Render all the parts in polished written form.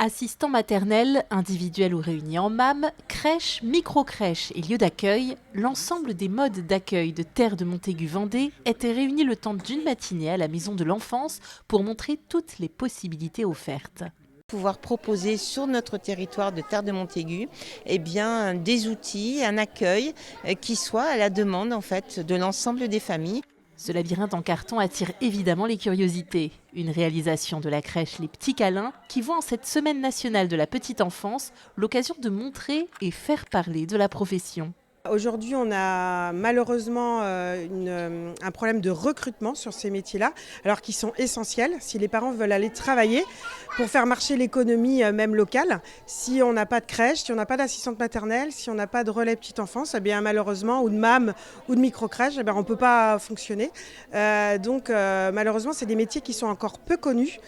Assistants maternels, individuels ou réunis en MAM, crèches, micro-crèches et lieux d'accueil, l'ensemble des modes d'accueil de Terre de Montaigu-Vendée étaient réunis le temps d'une matinée à la Maison de l'Enfance pour montrer toutes les possibilités offertes. Pouvoir proposer sur notre territoire de Terre de Montaigu des outils, un accueil qui soit à la demande en fait, de l'ensemble des familles. Ce labyrinthe en carton attire évidemment les curiosités. Une réalisation de la crèche Les Petits Câlins qui voit en cette semaine nationale de la petite enfance l'occasion de montrer et faire parler de la profession. Aujourd'hui, on a malheureusement un problème de recrutement sur ces métiers-là, alors qu'ils sont essentiels si les parents veulent aller travailler pour faire marcher l'économie même locale. Si on n'a pas de crèche, si on n'a pas d'assistante maternelle, si on n'a pas de relais petite enfance, malheureusement, ou de MAM ou de micro-crèche, on ne peut pas fonctionner. Malheureusement, c'est des métiers qui sont encore peu connus.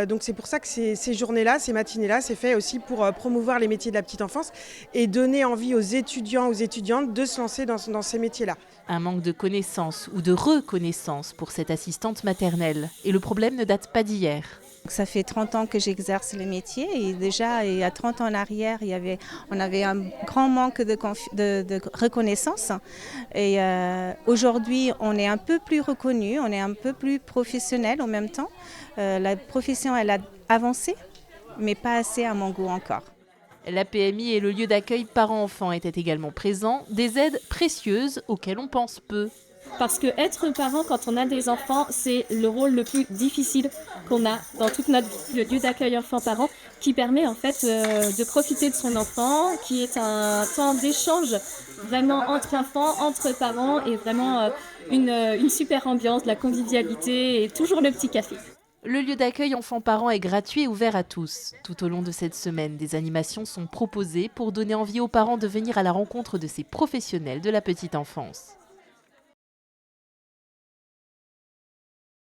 Donc c'est pour ça que ces journées-là, ces matinées-là, c'est fait aussi pour promouvoir les métiers de la petite enfance et donner envie aux étudiants, aux étudiantes de se lancer dans ces métiers-là. Un manque de connaissances ou de reconnaissance pour cette assistante maternelle. Et le problème ne date pas d'hier. Ça fait 30 ans que j'exerce le métier et déjà il y a 30 ans en arrière, on avait un grand manque de reconnaissance. Et aujourd'hui, on est un peu plus reconnu, on est un peu plus professionnel en même temps. La profession, elle a avancé, mais pas assez à mon goût encore. La PMI et le lieu d'accueil parents-enfants étaient également présents, des aides précieuses auxquelles on pense peu. Parce que être parent quand on a des enfants, c'est le rôle le plus difficile qu'on a dans toute notre vie. Le lieu d'accueil enfants-parents qui permet en fait de profiter de son enfant, qui est un temps d'échange vraiment entre enfants, entre parents et vraiment une super ambiance, de la convivialité et toujours le petit café. Le lieu d'accueil enfants-parents est gratuit et ouvert à tous. Tout au long de cette semaine, des animations sont proposées pour donner envie aux parents de venir à la rencontre de ces professionnels de la petite enfance.